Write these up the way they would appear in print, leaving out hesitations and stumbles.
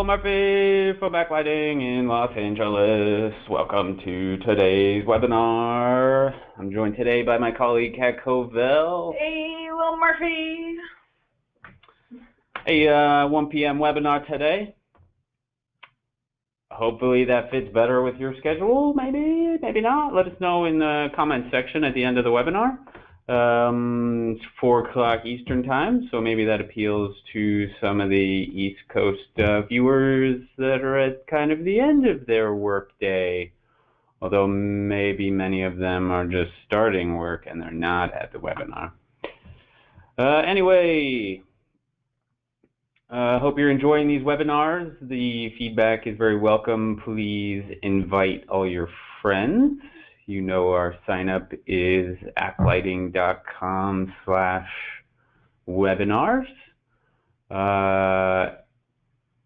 Murphy for Backlighting in Los Angeles. Welcome to today's webinar. I'm joined today by my colleague, Kat Covell. Hey, Will Murphy. A 1 p.m. webinar today. Hopefully that fits better with your schedule. Maybe, maybe not. Let us know in the comments section at the end of the webinar. It's 4 o'clock Eastern time, so maybe that appeals to some of the East Coast viewers that are at kind of the end of their work day, although maybe many of them are just starting work and they're not at the webinar. Anyway, hope you're enjoying these webinars. The feedback is very welcome. Please invite all your friends. You know our sign up is applighting.com/webinars.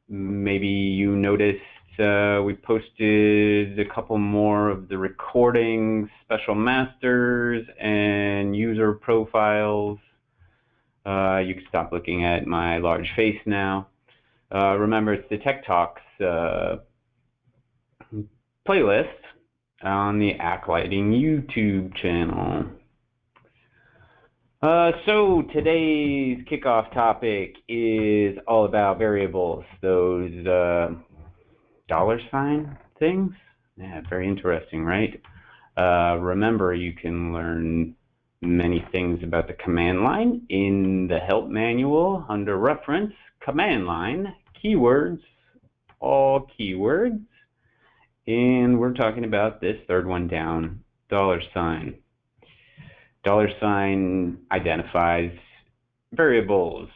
Maybe you noticed we posted a couple more of the recordings, special masters, and user profiles. You can stop looking at my large face now. Remember, it's the Tech Talks playlist on the Backlighting YouTube channel. So today's kickoff topic is all about variables, those $sign things. Yeah, very interesting, right? Remember, you can learn many things about the command line in the help manual under reference, command line, keywords, all keywords. And we're talking about this third one down, $sign. $sign identifies variables.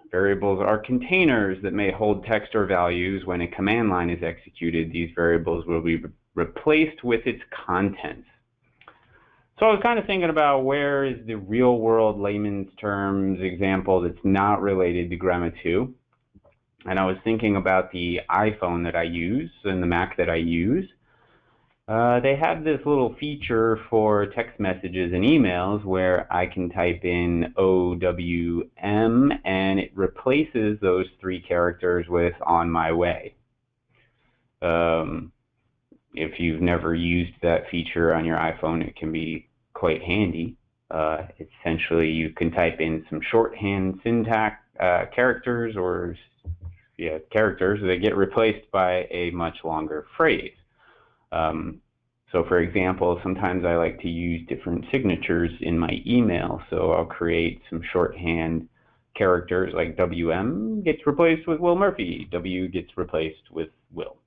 Variables are containers that may hold text or values. When a command line is executed, these variables will be replaced with its contents. So I was kind of thinking about where is the real world layman's terms example that's not related to Gramma 2. And I was thinking about the iPhone that I use and the Mac that I use. They have this little feature for text messages and emails where I can type in OWM and it replaces those 3 characters with on my way. If you've never used that feature on your iPhone, it can be quite handy. Essentially, you can type in some shorthand syntax characters or characters that get replaced by a much longer phrase. So for example, sometimes I like to use different signatures in my email, so I'll create some shorthand characters like WM gets replaced with Will Murphy, W gets replaced with Will.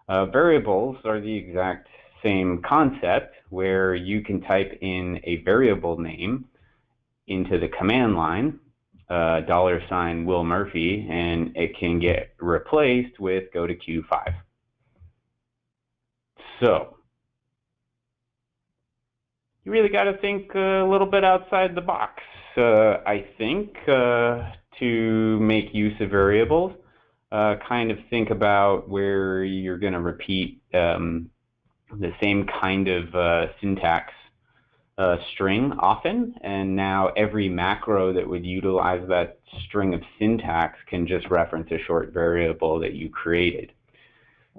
Variables are the exact same concept where you can type in a variable name into the command line, $sign Will Murphy, and it can get replaced with go to Q5. So you really got to think a little bit outside the box, I think, to make use of variables. Kind of think about where you're going to repeat the same kind of syntax string often, and now every macro that would utilize that string of syntax can just reference a short variable that you created.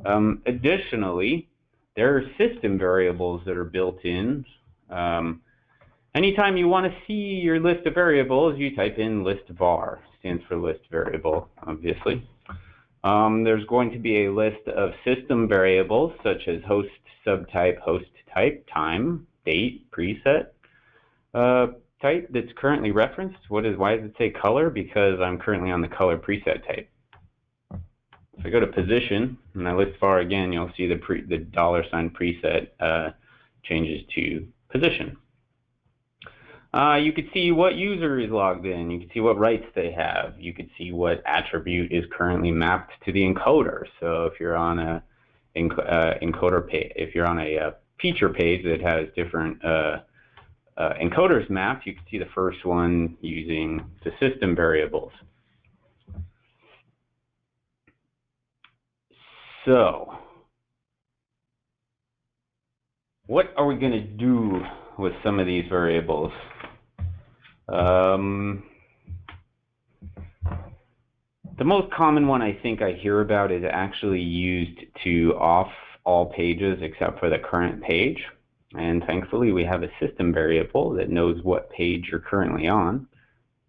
Additionally, there are system variables that are built in. Anytime you want to see your list of variables, you type in list var, stands for list variable, obviously. There's going to be a list of system variables such as host, subtype, host type, time, date, preset type that's currently referenced. Why does it say color? Because I'm currently on the color preset type. If I go to position and I list var again, you'll see the $sign preset changes to position. You could see what user is logged in. You can see what rights they have. You could see what attribute is currently mapped to the encoder. So if you're on a encoder page, if you're on a feature page that has different encoders mapped, you can see the first one using the system variables. So what are we going to do with some of these variables? The most common one I think I hear about is actually used to off all pages except for the current page. And thankfully we have a system variable that knows what page you're currently on.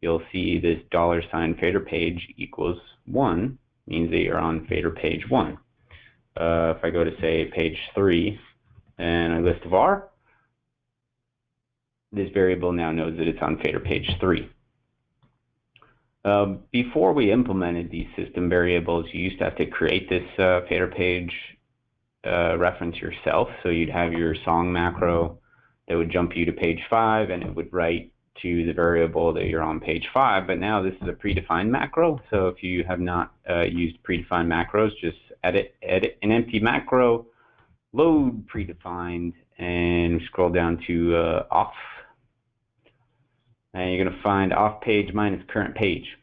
You'll see this $ fader page equals 1, means that you're on fader page 1. If I go to, say, page 3 and I list var, this variable now knows that it's on fader page 3. Before we implemented these system variables, you used to have to create this fader page reference yourself. So you'd have your song macro that would jump you to page 5, and it would write to the variable that you're on page 5. But now this is a predefined macro. So if you have not used predefined macros, just edit an empty macro, load predefined, and scroll down to off. And you're going to find off page minus current page.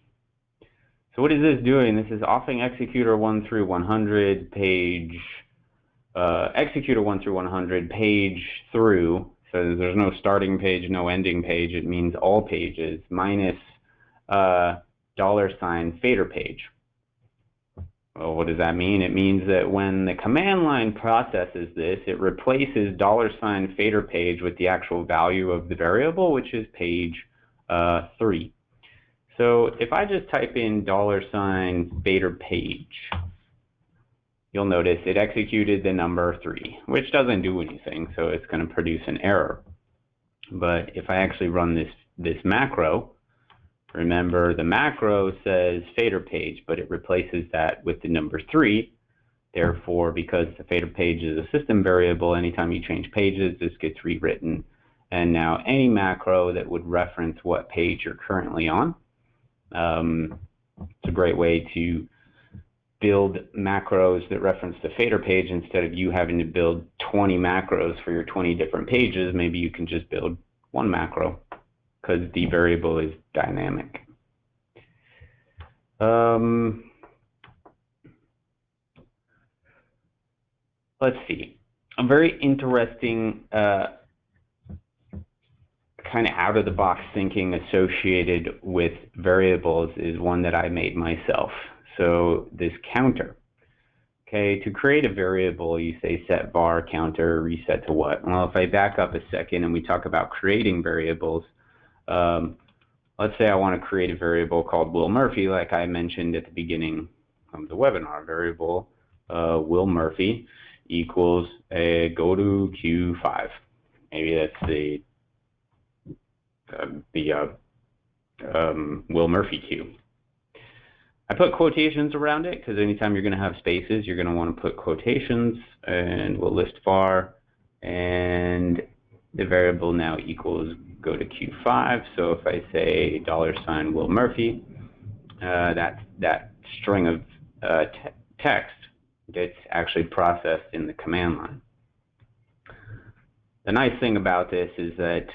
So what is this doing? This is offing executor 1 through 100 page, executor 1 through 100 page through. So there's no starting page, no ending page. It means all pages minus $ fader page. Well, what does that mean? It means that when the command line processes this, it replaces $ fader page with the actual value of the variable, which is page 3. So if I just type in $ fader page, you'll notice it executed the number 3, which doesn't do anything, so it's going to produce an error. But if I actually run this macro, remember the macro says fader page, but it replaces that with the number 3. Therefore, because the fader page is a system variable, anytime you change pages, this gets rewritten. And now any macro that would reference what page you're currently on. It's a great way to build macros that reference the fader page instead of you having to build 20 macros for your 20 different pages. Maybe you can just build one macro because the variable is dynamic. Let's see. A very interesting kind of out-of-the-box thinking associated with variables is one that I made myself. So this counter. Okay, to create a variable, you say set var counter reset to what? Well, if I back up a second and we talk about creating variables, let's say I want to create a variable called Will Murphy, like I mentioned at the beginning of the webinar. Variable Will Murphy equals a go to Q5. Maybe that's the Will Murphy queue. I put quotations around it because anytime you're going to have spaces, you're going to want to put quotations, and we'll list var, and the variable now equals go to Q5. So if I say $ Will Murphy, that string of text gets actually processed in the command line. The nice thing about this is that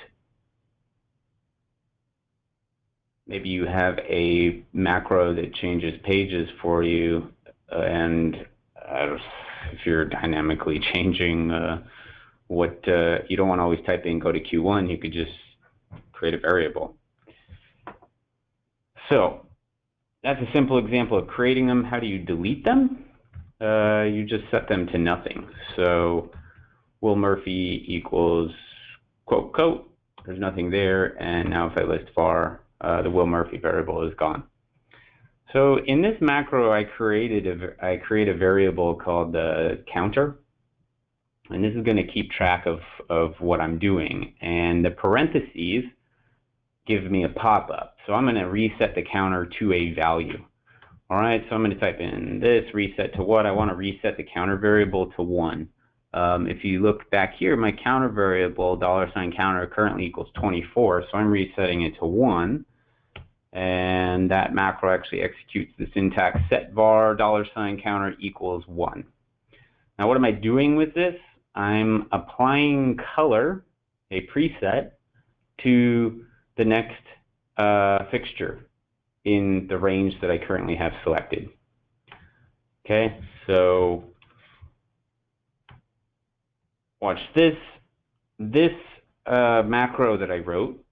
maybe you have a macro that changes pages for you, and if you're dynamically changing what you don't want to always type in go to Q1, you could just create a variable. So that's a simple example of creating them. How do you delete them? You just set them to nothing. So Will Murphy equals quote quote. There's nothing there, and now if I list var, the Will Murphy variable is gone. So in this macro, I create a variable called the counter, and this is going to keep track of what I'm doing. And the parentheses give me a pop-up. So I'm going to reset the counter to a value. All right, so I'm going to type in this reset to what? I want to reset the counter variable to 1. If you look back here, my counter variable $counter currently equals 24, so I'm resetting it to 1. And that macro actually executes the syntax set var $counter equals 1. Now what am I doing with this? I'm applying color, a preset, to the next fixture in the range that I currently have selected. Okay, so watch this. This macro that I wrote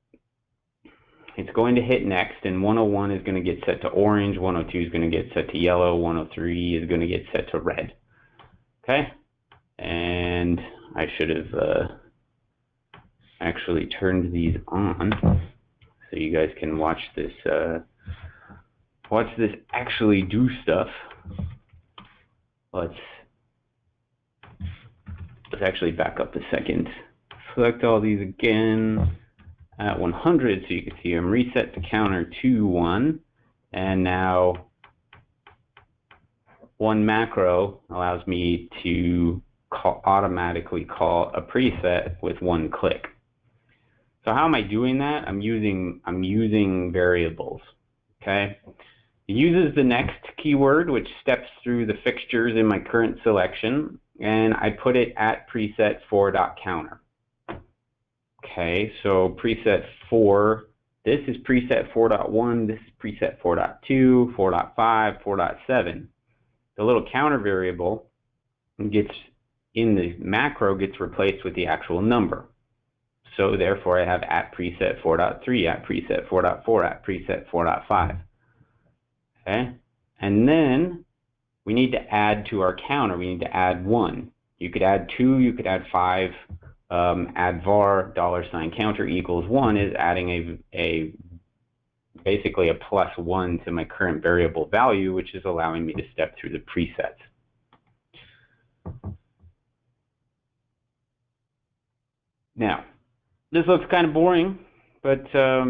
it's going to hit next, and 101 is going to get set to orange, 102 is going to get set to yellow, 103 is going to get set to red. Okay, and I should have actually turned these on so you guys can watch this actually do stuff. Let's actually back up a second. Select all these again at 100 so you can see them. Reset the counter to 1, and now one macro allows me to automatically call a preset with one click. So how am I doing that? I'm using variables. Okay. It uses the next keyword, which steps through the fixtures in my current selection, and I put it at preset 4.counter. Okay, so preset 4, this is preset 4.1, this is preset 4.2, 4.5, 4.7. The little counter variable gets in the macro gets replaced with the actual number. So therefore I have at preset 4.3, at preset 4.4, at preset 4.5. Okay, and then we need to add to our counter. We need to add 1. You could add 2, you could add 5. Add var $counter equals 1 is adding basically a +1 to my current variable value, which is allowing me to step through the presets. Now, this looks kind of boring, but I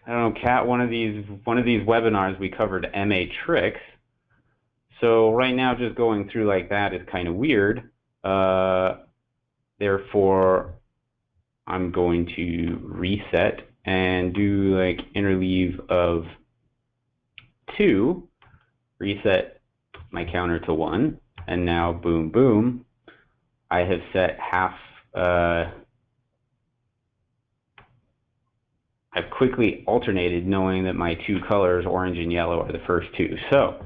don't know, Kat, one of these webinars we covered MA tricks. So right now, just going through like that is kind of weird. Therefore, I'm going to reset and do like interleave of 2, reset my counter to 1, and now boom, boom, I have set half. I've quickly alternated, knowing that my 2 colors, orange and yellow, are the first 2. So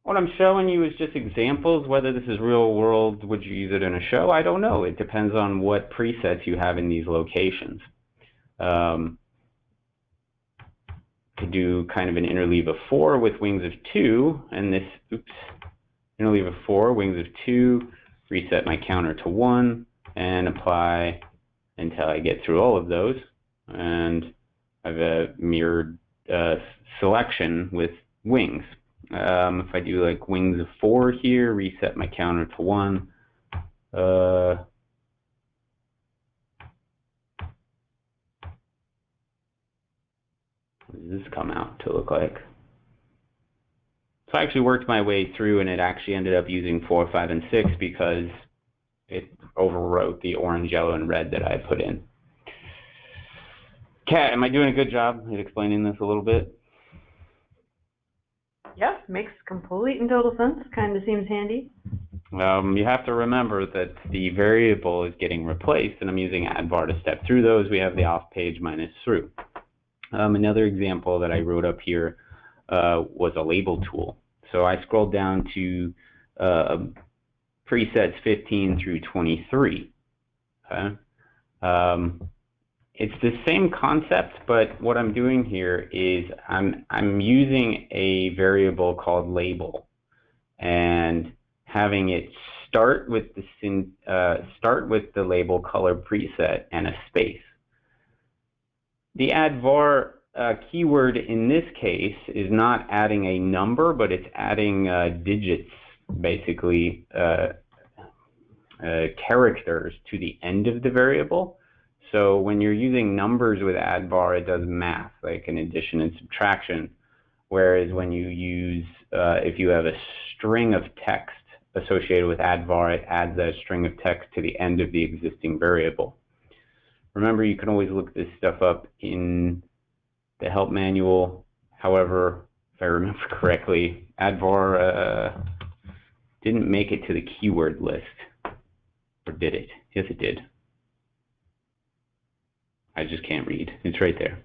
what I'm showing you is just examples. Whether this is real world, would you use it in a show? I don't know. It depends on what presets you have in these locations. Could do kind of an interleave of 4 with wings of 2, and this, interleave of 4, wings of 2, reset my counter to 1, and apply until I get through all of those. And I have a mirrored selection with wings. If I do like wings of 4 here, reset my counter to 1. What does this come out to look like? So I actually worked my way through, and it actually ended up using 4, 5, and 6 because it overwrote the orange, yellow, and red that I put in. Kat, am I doing a good job at explaining this a little bit? Yeah, makes complete and total sense. Kind of seems handy. You have to remember that the variable is getting replaced, and I'm using addVar to step through those. We have the off page minus through. Another example that I wrote up here was a label tool. So I scrolled down to presets 15 through 23. Okay. It's the same concept, but what I'm doing here is I'm using a variable called label and having it start with the label color preset and a space. The addVar keyword in this case is not adding a number, but it's adding digits, basically characters to the end of the variable. So when you're using numbers with addVar, it does math, like an addition and subtraction. Whereas when you use, if you have a string of text associated with addVar, it adds that string of text to the end of the existing variable. Remember, you can always look this stuff up in the help manual. However, if I remember correctly, addVar didn't make it to the keyword list. Or did it? Yes, it did. I just can't read. It's right there.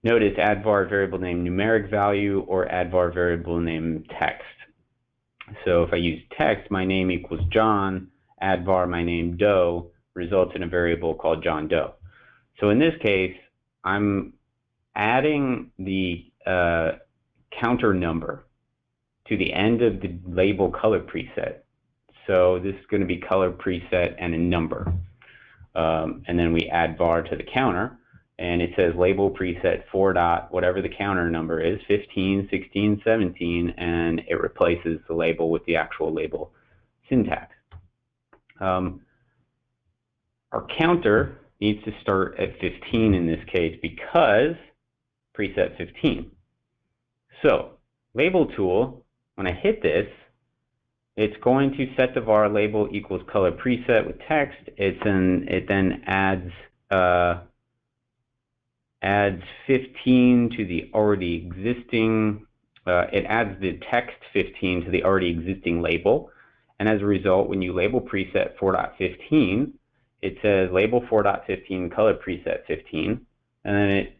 Notice addVar variable name numeric value or addVar variable name text. So if I use text, my name equals John, addVar my name Doe results in a variable called John Doe. So in this case, I'm adding the counter number to the end of the label color preset. So this is going to be color preset and a number. And then we add var to the counter, and it says label preset 4 dot, whatever the counter number is, 15, 16, 17, and it replaces the label with the actual label syntax. Our counter needs to start at 15 in this case because preset 15. So label tool, when I hit this, it's going to set the var label equals color preset with text. It then adds 15 to the already existing, it adds the text 15 to the already existing label. And as a result, when you label preset 4.15, it says label 4.15 color preset 15, and then it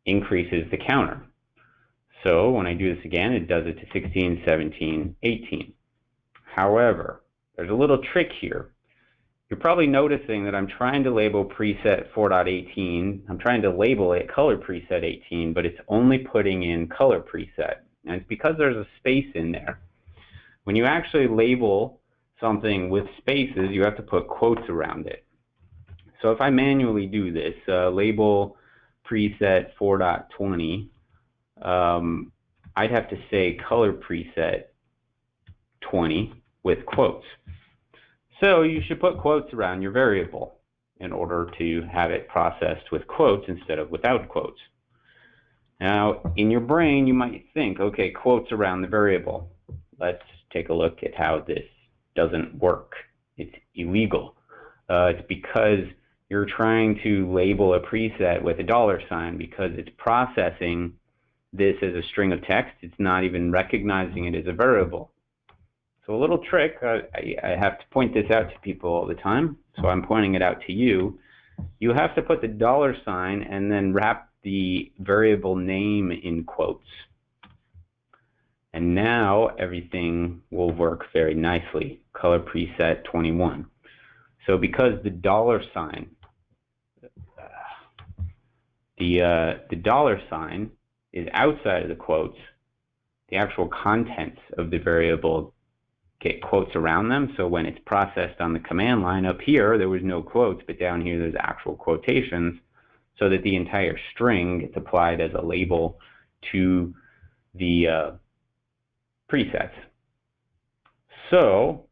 increases the counter. So when I do this again, it does it to 16, 17, 18. However, there's a little trick here. You're probably noticing that I'm trying to label preset 4.18. I'm trying to label it color preset 18, but it's only putting in color preset. And it's because there's a space in there. When you actually label something with spaces, you have to put quotes around it. So if I manually do this, label preset 4.20, I'd have to say color preset 20 with quotes. So you should put quotes around your variable in order to have it processed with quotes instead of without quotes. Now, in your brain, you might think, okay, quotes around the variable. Let's take a look at how this doesn't work. It's illegal. It's because you're trying to label a preset with a $sign because it's processing this as a string of text. It's not even recognizing it as a variable. So a little trick, I have to point this out to people all the time, so I'm pointing it out to you. You have to put the $sign and then wrap the variable name in quotes. And now everything will work very nicely. Color preset 21. So because the $sign, the $sign is outside of the quotes, the actual contents of the variable get quotes around them. So when it's processed on the command line up here, there was no quotes, but down here there's actual quotations, so that the entire string gets applied as a label to the presets. So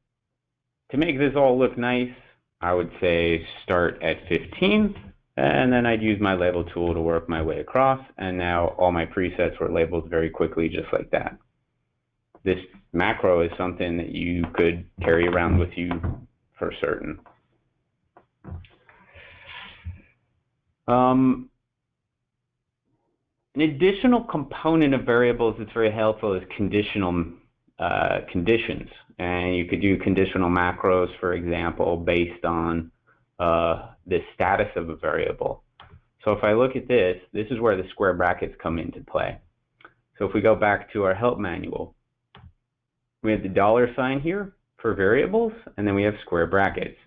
to make this all look nice, I would say start at 15, and then I'd use my label tool to work my way across, and now all my presets were labeled very quickly, just like that. This macro is something that you could carry around with you for certain. An additional component of variables that's very helpful is conditional conditions. And you could do conditional macros, for example, based on the status of a variable. So if I look at this, this is where the square brackets come into play. So if we go back to our help manual, we have the $sign here for variables, and then we have square brackets.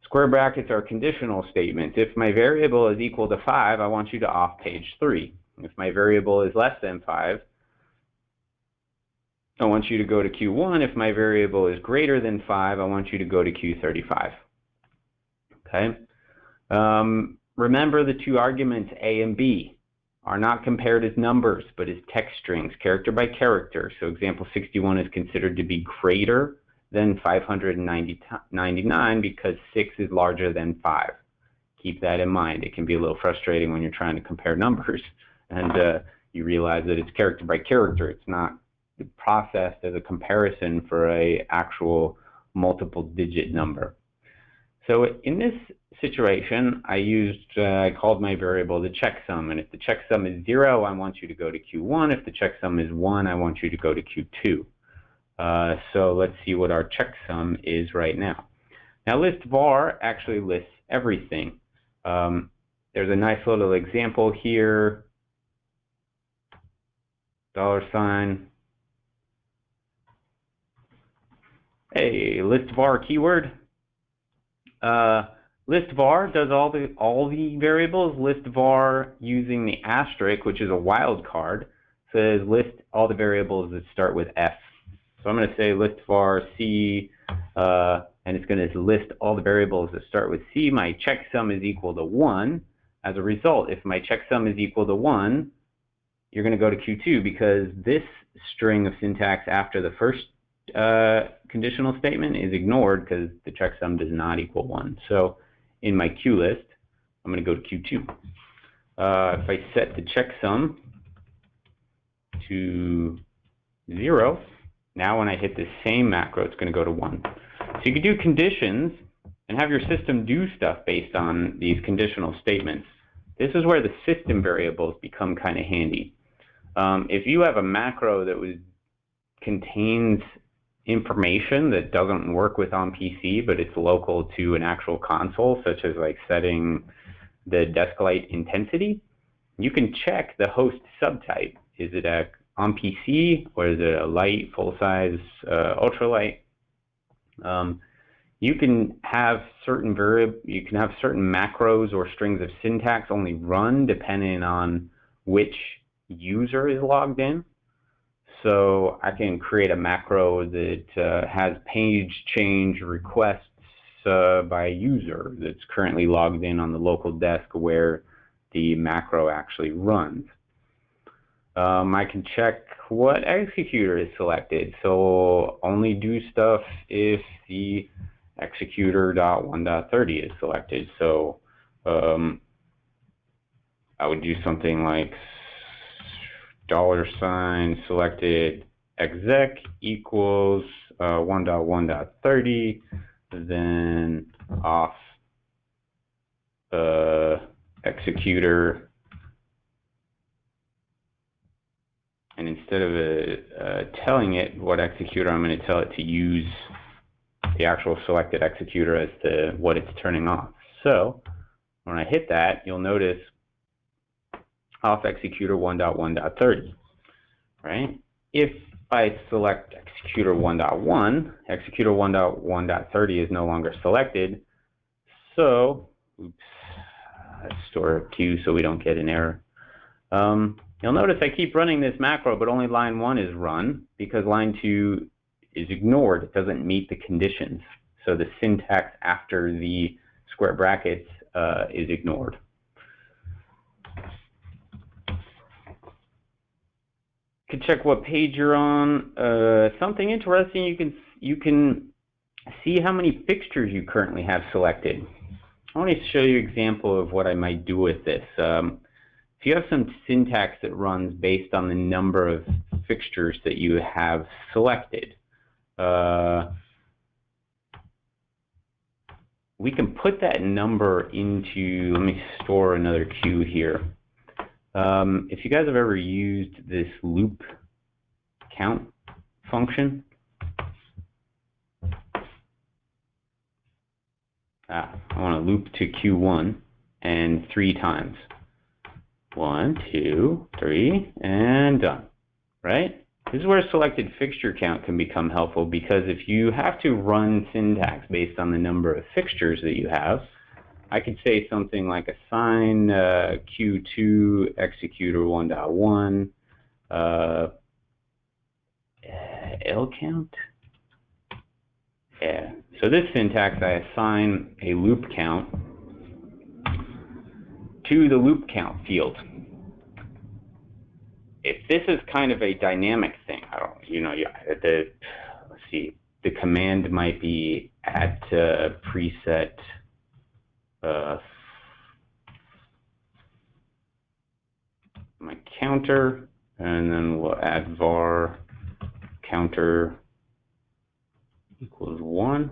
Square brackets are conditional statements. If my variable is equal to 5, I want you to off page 3. If my variable is less than 5, I want you to go to Q1. If my variable is greater than 5, I want you to go to Q35. Okay. Remember the two arguments A and B are not compared as numbers, but as text strings, character by character. So example 61 is considered to be greater than 599 because 6 is larger than 5. Keep that in mind. It can be a little frustrating when you're trying to compare numbers and you realize that it's character by character. It's not processed as a comparison for a actual multiple digit number. So in this situation, I called my variable the checksum, and if the checksum is 0, I want you to go to Q1. If the checksum is 1, I want you to go to Q2. So let's see what our checksum is right now. Now list var actually lists everything. There's a nice little example here. $sign. Hey, list var keyword. List var does all the variables. List var using the asterisk, which is a wildcard, says list all the variables that start with F. So I'm going to say list var C, and it's going to list all the variables that start with C. My checksum is equal to 1. As a result, if my checksum is equal to 1, you're going to go to Q2 because this string of syntax after the first conditional statement is ignored because the checksum does not equal 1. So in my Q list, I'm going to go to Q2. If I set the checksum to 0, now when I hit the same macro, it's going to go to 1. So you can do conditions and have your system do stuff based on these conditional statements. This is where the system variables become kind of handy. If you have a macro that contains information that doesn't work with on PC, but it's local to an actual console, such as like setting the desk light intensity, you can check the host subtype. Is it on PC or is it a light, full size, ultralight? You can have certain macros or strings of syntax only run depending on which user is logged in. So I can create a macro that has page change requests by a user that's currently logged in on the local desk where the macro actually runs. I can check what executor is selected. So only do stuff if the executor.1.30 is selected. So I would do something like $ selected exec equals 1.1.30, then off executor, and instead of telling it what executor, I'm going to tell it to use the actual selected executor as to what it's turning off. So when I hit that, you'll notice off executor 1.1.30, right? If I select executor 1.1, executor 1.1.30 is no longer selected. So, oops, let's store a Q so we don't get an error. You'll notice I keep running this macro, but only line 1 is run because line 2 is ignored. It doesn't meet the conditions. So the syntax after the square brackets is ignored. You can check what page you're on. Something interesting, you can see how many fixtures you currently have selected. I want to show you an example of what I might do with this. If you have some syntax that runs based on the number of fixtures that you have selected, we can put that number into, let me store another Q here. If you guys have ever used this loop count function, I want to loop to Q1 and 3 times. 1, 2, 3, and done, right? This is where selected fixture count can become helpful, because if you have to run syntax based on the number of fixtures that you have, I could say something like assign Q2 executor 1.1 L count. Yeah. So this syntax, I assign a loop count to the loop count field. If this is kind of a dynamic thing, I don't, let's see, the command might be at preset my counter, and then we'll add var counter equals 1.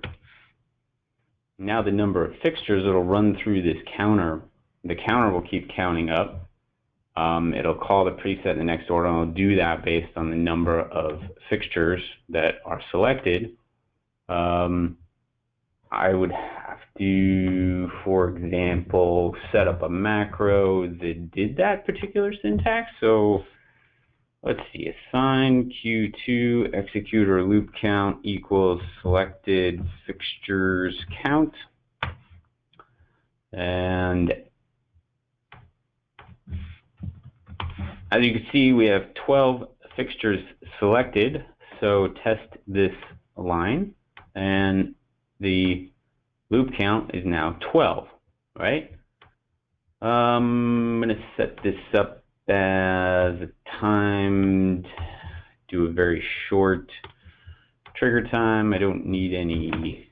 Now the number of fixtures that'll run through this counter, the counter will keep counting up. It'll call the preset in the next order, and it'll do that based on the number of fixtures that are selected. I would have to, for example, set up a macro that did that particular syntax. So let's see, assign Q2 executor loop count equals selected fixtures count. And as you can see, we have 12 fixtures selected. So test this line, and the loop count is now 12, right? I'm going to set this up as a timed, do a very short trigger time. I don't need any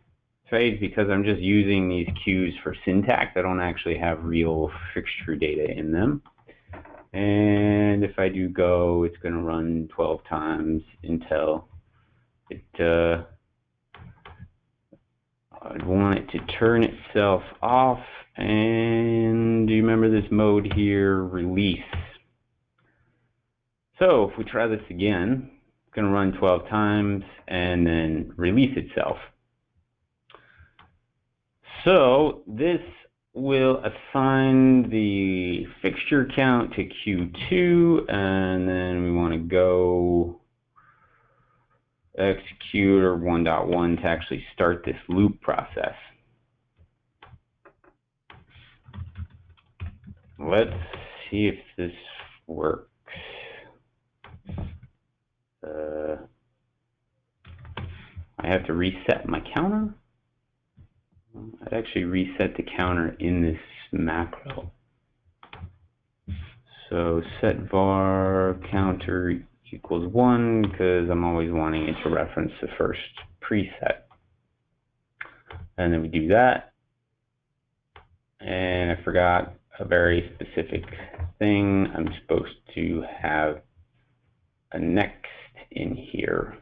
fades because I'm just using these cues for syntax. I don't actually have real fixture data in them. And if I do go, it's going to run 12 times until it, I'd want it to turn itself off. And do you remember this mode here, release? So if we try this again, it's going to run 12 times and then release itself. So this will assign the fixture count to Q2, and then we want to go execute or 1.1 to actually start this loop process. Let's see if this works. I have to reset my counter. I'd actually reset the counter in this macro. So set var counter equals 1 because I'm always wanting it to reference the first preset. And then we do that. And I forgot a very specific thing. I'm supposed to have a next in here.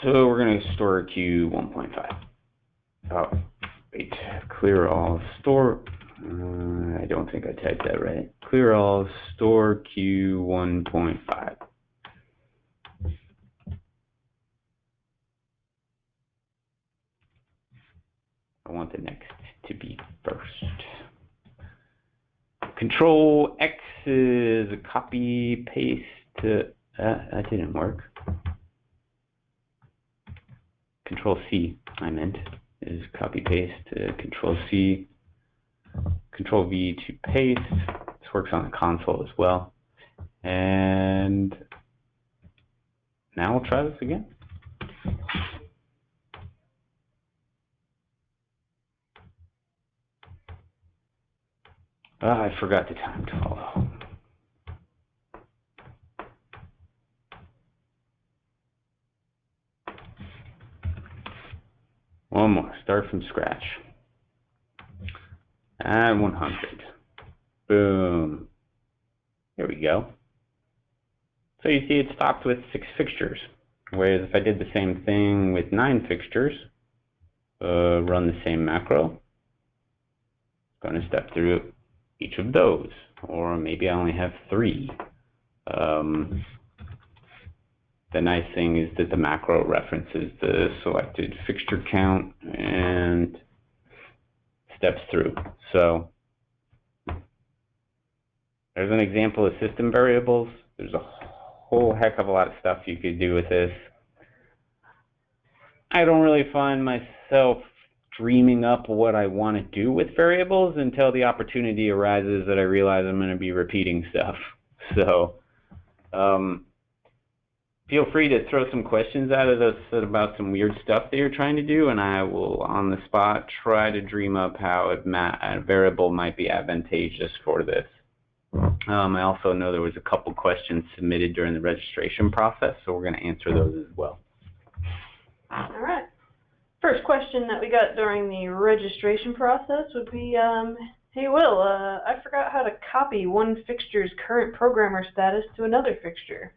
So we're going to store Q 1.5. Oh, wait, clear all store. I don't think I typed that right. Clear all store Q 1.5. I want the next to be first. Control X is a copy paste to, that didn't work. Control C, I meant, is copy paste to Control C. Control V to paste. This works on the console as well. And now we'll try this again. I forgot the time to follow. One more, start from scratch. At 100. Boom. There we go. So you see it stopped with 6 fixtures. Whereas if I did the same thing with 9 fixtures, run the same macro, it's going to step through each of those. Or maybe I only have 3. The nice thing is that the macro references the selected fixture count and steps through. So there's an example of system variables. There's a whole heck of a lot of stuff you could do with this. I don't really find myself dreaming up what I want to do with variables until the opportunity arises that I realize I'm going to be repeating stuff. So feel free to throw some questions out of this about some weird stuff that you're trying to do, and I will, on the spot, try to dream up how a variable might be advantageous for this. I also know there was a couple questions submitted during the registration process, so we're going to answer those as well. All right. First question that we got during the registration process would be, hey Will, I forgot how to copy one fixture's current programmer status to another fixture.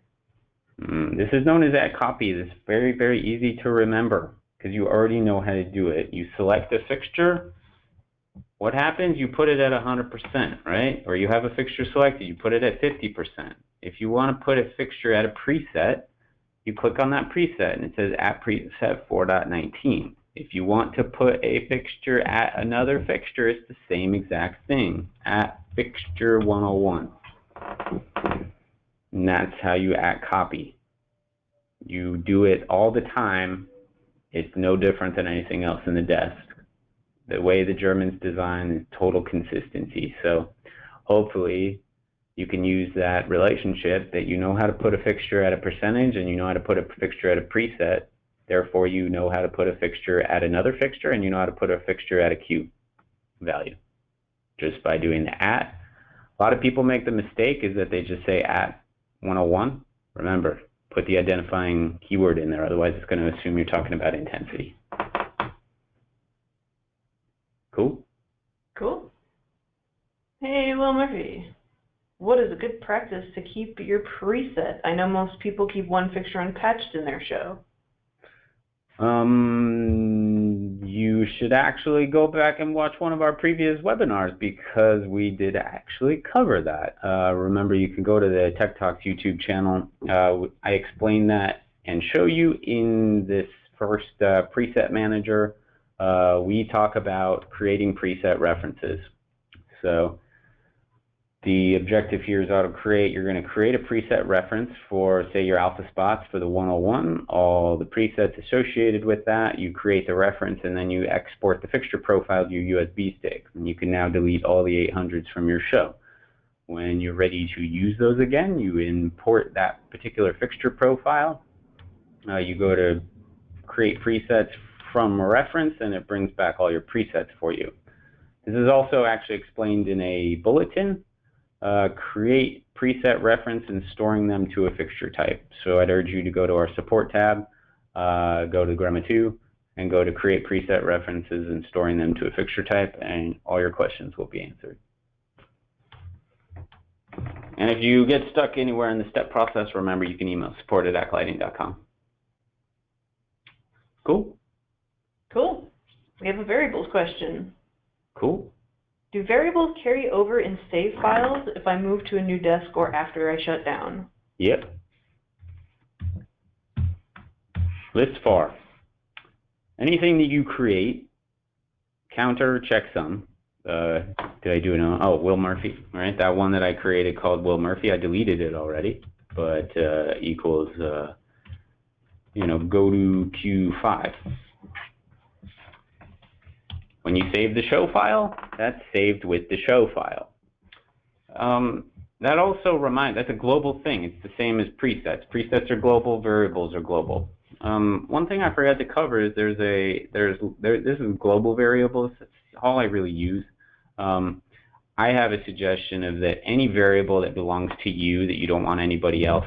This is known as at copy. This is very, very easy to remember because you already know how to do it. You select a fixture. What happens? You put it at 100%, right? Or you have a fixture selected. You put it at 50%. If you want to put a fixture at a preset, you click on that preset and it says at preset 4.19. If you want to put a fixture at another fixture, it's the same exact thing, at fixture 101. And that's how you at copy. You do it all the time It's no different than anything else in the desk. The way the Germans design is total consistency. So hopefully you can use that relationship that you know how to put a fixture at a percentage and you know how to put a fixture at a preset. Therefore, you know how to put a fixture at another fixture and you know how to put a fixture at a Q value just by doing the at. A lot of people make the mistake is that they just say at 101. Remember, put the identifying keyword in there, otherwise it's going to assume you're talking about intensity. Cool? Cool. Hey, Will Murphy. What is a good practice to keep your preset? I know most people keep one fixture unpatched in their show. You should actually go back and watch one of our previous webinars because we did actually cover that. Remember, you can go to the Tech Talks YouTube channel. I explained that and show you in this first preset manager. We talk about creating preset references. So the objective here is auto-create. You're going to create a preset reference for, say, your alpha spots for the 101, all the presets associated with that. You create the reference, and then you export the fixture profile to your USB stick. And you can now delete all the 800s from your show. When you're ready to use those again, you import that particular fixture profile. You go to create presets from a reference, and it brings back all your presets for you. This is also actually explained in a bulletin. Create preset reference and storing them to a fixture type. So I'd urge you to go to our support tab, go to Gramma 2, and go to create preset references and storing them to a fixture type, and all your questions will be answered. And if you get stuck anywhere in the step process, remember you can email support@aclighting.com. Cool? Cool. We have a variables question. Cool. Do variables carry over in save files if I move to a new desk or after I shut down? Yep. List var. Anything that you create, counter, checksum. Did I do it on? Oh, Will Murphy. All right, that one that I created called Will Murphy. I deleted it already, but equals, go to Q5. When you save the show file, that's saved with the show file. That also that's a global thing. It's the same as presets. Presets are global, variables are global. One thing I forgot to cover is this is global variables. That's all I really use. I have a suggestion of that any variable that belongs to you that you don't want anybody else,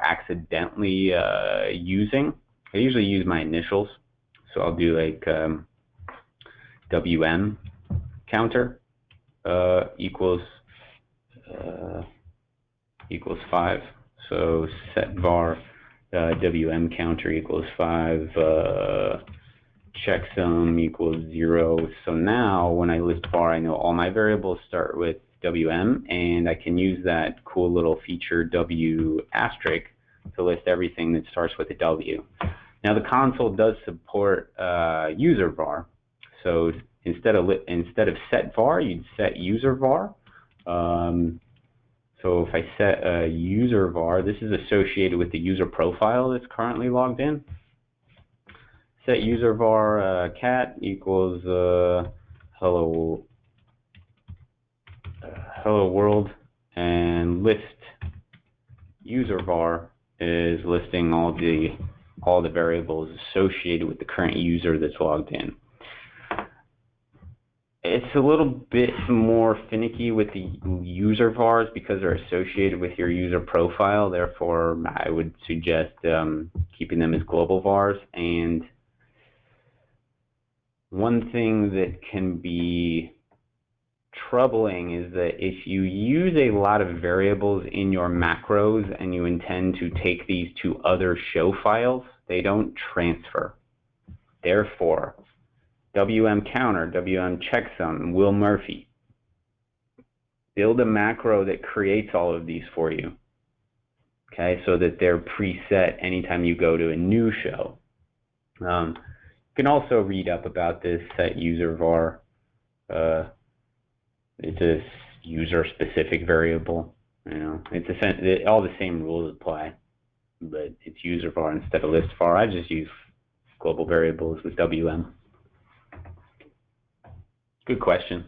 accidentally using. I usually use my initials, so I'll do like WM counter equals 5. So set var WM counter equals 5, checksum equals 0. So now when I list var, I know all my variables start with WM, and I can use that cool little feature W asterisk to list everything that starts with a W. Now the console does support user var. So instead of set var, you'd set user var. So if I set a user var, this is associated with the user profile that's currently logged in. Set user var cat equals hello world, and list user var is listing all the variables associated with the current user that's logged in. It's a little bit more finicky with the user vars because they're associated with your user profile. Therefore, I would suggest keeping them as global vars. And one thing that can be troubling is that if you use a lot of variables in your macros and you intend to take these to other show files, they don't transfer. Therefore, WM counter, WM checksum, Will Murphy. Build a macro that creates all of these for you. Okay, so that they're preset anytime you go to a new show. You can also read up about this set user var. It's a user-specific variable. All the same rules apply, but it's user var instead of list var. I just use global variables with WM? Good question.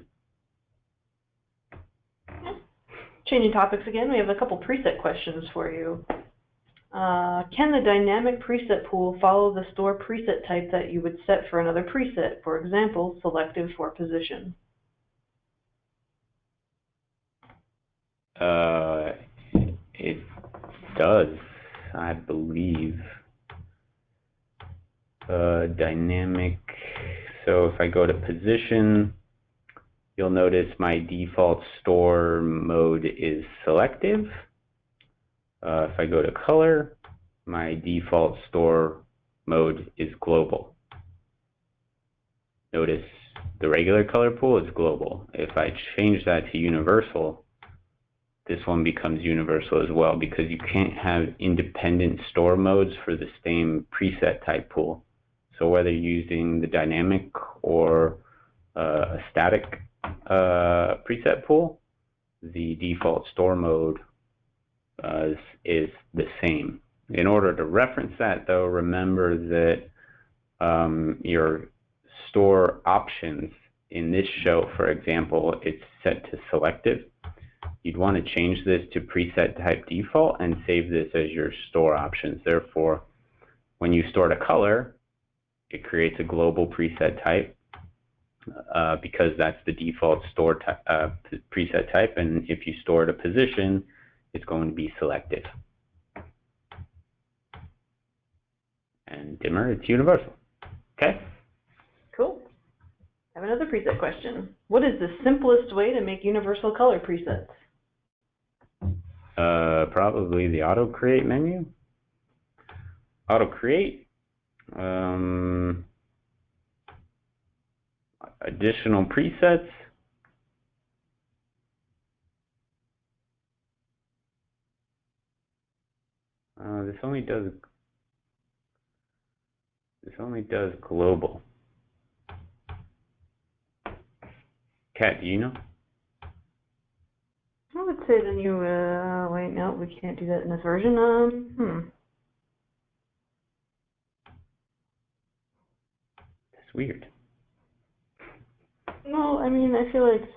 Changing topics again, we have a couple preset questions for you. Can the dynamic preset pool follow the store preset type that you would set for another preset? For example, selective for position. It does, I believe. Dynamic, so if I go to position, you'll notice my default store mode is selective. If I go to color, my default store mode is global. Notice the regular color pool is global. If I change that to universal, this one becomes universal as well, because you can't have independent store modes for the same preset type pool. So whether you're using the dynamic or a static preset pool, the default store mode is the same. In order to reference that, though, remember that your store options in this show, for example, it's set to selective. You'd want to change this to preset type default and save this as your store options. Therefore, when you store a color, it creates a global preset type because that's the default store preset type. And if you store a position, it's going to be selective. And dimmer, it's universal. Okay? Cool. I have another preset question. What is the simplest way to make universal color presets? Probably the auto create menu. Auto create. Additional presets. This only does global. Kat, do you know? I would say then you, wait, no, we can't do that in this version. That's weird. No, I mean, I feel like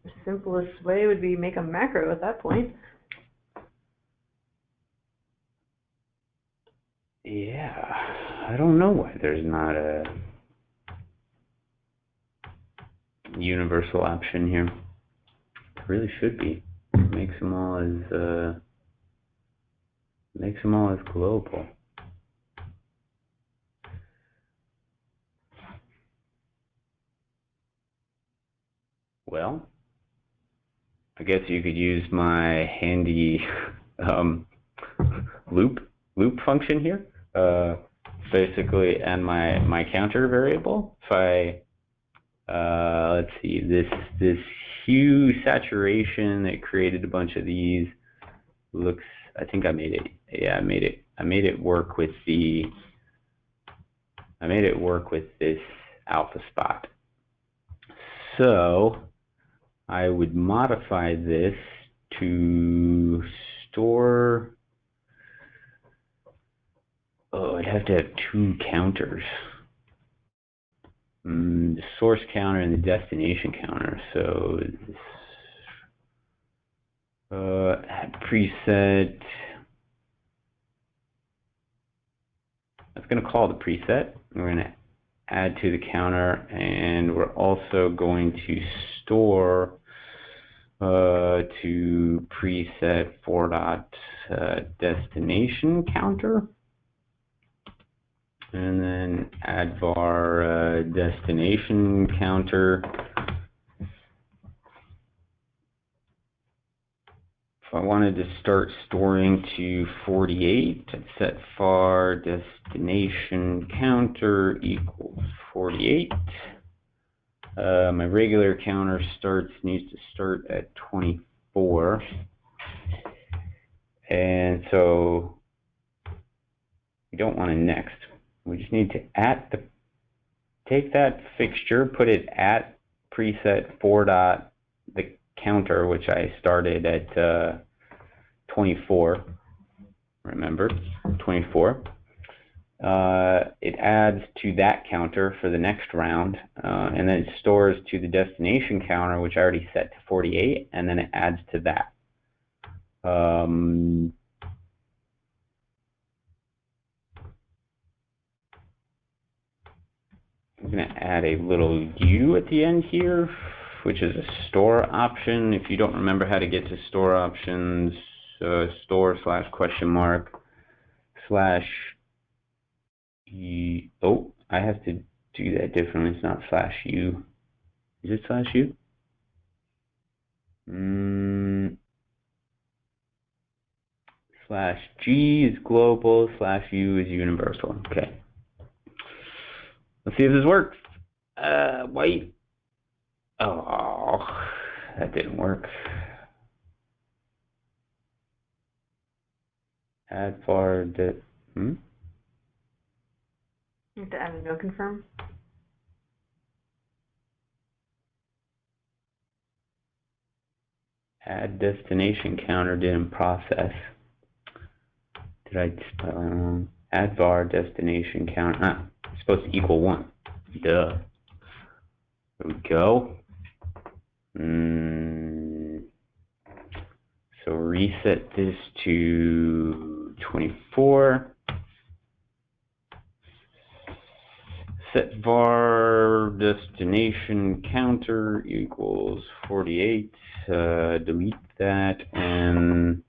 the simplest way would be make a macro at that point. Yeah, I don't know why there's not a universal option here. It really should be. Makes them all as global. Well, I guess you could use my handy loop function here. Basically, and my counter variable. If I let's see, this hue saturation that created a bunch of these looks. I think I made it. Yeah, I made it work with the. I made it work with this alpha spot. So I would modify this to store. Oh, I'd have to have two counters. The source counter and the destination counter. So add preset. That's going to call the preset. We're going to add to the counter, and we're also going to store to preset for destination counter. And then add var destination counter. If I wanted to start storing to 48, I'd set var destination counter equals 48. My regular counter needs to start at 24. And so we don't want to next. We just need to take that fixture, put it at preset for the counter, which I started at 24, remember, 24. It adds to that counter for the next round, and then it stores to the destination counter, which I already set to 48, and then it adds to that. I'm going to add a little U at the end here, which is a store option. If you don't remember how to get to store options, store / question mark / oh, I have to do that differently. It's not /U. Is it /U? /G is global, /U is universal. Okay. Let's see if this works. Wait. Oh, that didn't work. Add var You have to add a no confirm. Add destination counter didn't process. Did I spell it wrong? Add var destination counter. It's supposed to equal 1. Duh. There we go. So reset this to 24. Set var destination counter equals 48. Delete that, and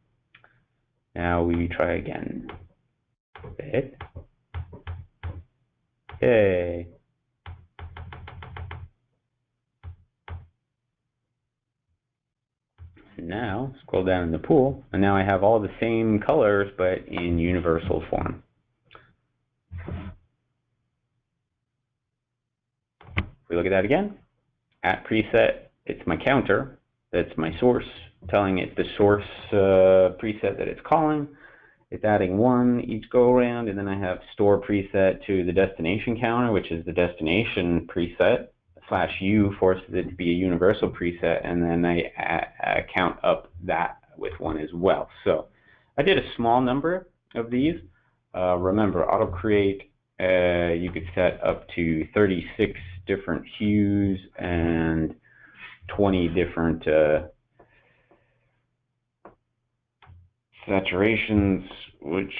now we try again. Hit. Yay. Now scroll down in the pool, and now I have all the same colors but in universal form. If we look at that again, at preset, it's my counter. That's my source, telling it the source preset that it's calling. It's adding 1 each go around, and then I have store preset to the destination counter, which is the destination preset. /U forces it to be a universal preset, and then I count up that with 1 as well. So I did a small number of these. Remember, auto create, you could set up to 36 different hues and 20 different saturations, which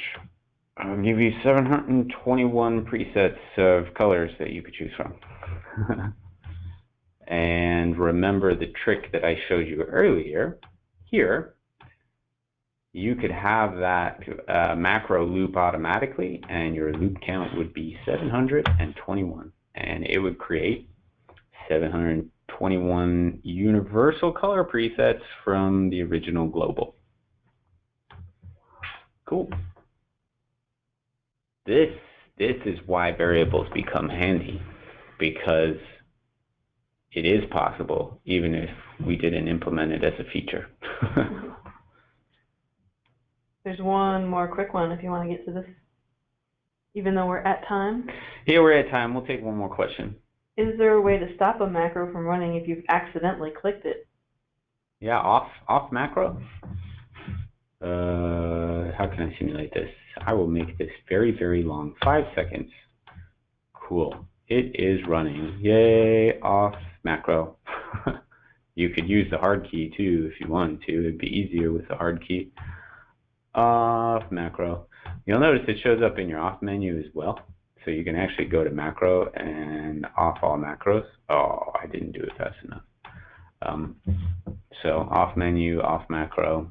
will give you 721 presets of colors that you could choose from. And remember the trick that I showed you earlier. Here, you could have that macro loop automatically, and your loop count would be 721, and it would create 721 universal color presets from the original global. Cool. This is why variables become handy, because it is possible even if we didn't implement it as a feature. There's one more quick one if you want to get to this, even though we're at time. Yeah, we're at time. We'll take one more question. Is there a way to stop a macro from running if you've accidentally clicked it? Yeah, off macro. How can I simulate this? I will make this very, very long. 5 seconds. Cool. It is running. Yay, off macro. You could use the hard key too if you wanted to. It'd be easier with the hard key. Off macro. You'll notice it shows up in your off menu as well. So you can actually go to macro and off all macros. Oh, I didn't do it fast enough. So off menu, off macro.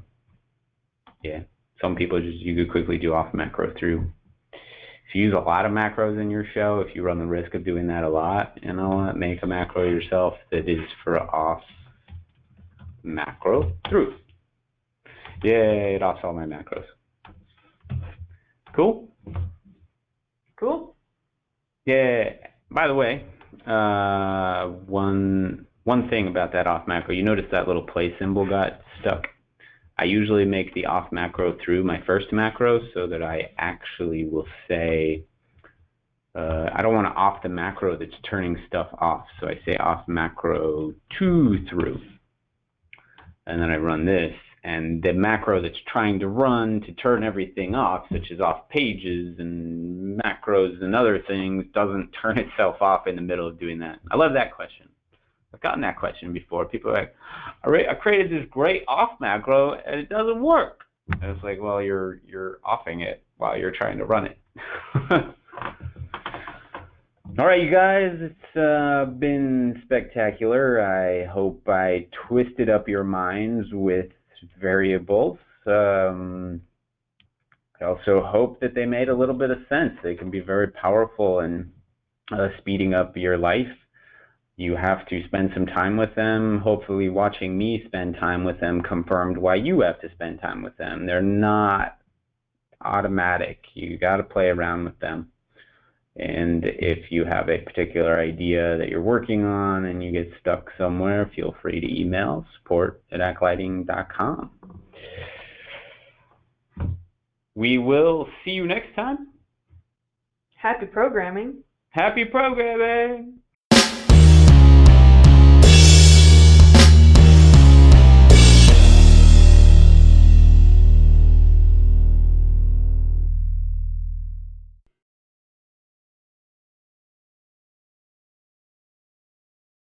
Yeah, some people you could quickly do off macro through. If you use a lot of macros in your show, if you run the risk of doing that a lot, you know, make a macro yourself that is for off macro through. Yay, it offs all my macros. Cool? Cool. Yeah. By the way, one thing about that off macro, you notice that little play symbol got stuck. I usually make the off macro through my first macro so that I actually will say, I don't want to off the macro that's turning stuff off. So I say off macro to through. And then I run this, and the macro that's trying to run to turn everything off, such as off pages and macros and other things, doesn't turn itself off in the middle of doing that. I love that question. I've gotten that question before. People are like, I created this great off macro and it doesn't work. And it's like, well, you're offing it while you're trying to run it. All right, you guys, it's been spectacular. I hope I twisted up your minds with variables. I also hope that they made a little bit of sense. They can be very powerful in speeding up your life. You have to spend some time with them. Hopefully watching me spend time with them confirmed why you have to spend time with them. They're not automatic. You got to play around with them. And if you have a particular idea that you're working on and you get stuck somewhere, feel free to email support@aclighting.com. We will see you next time. Happy programming. Happy programming!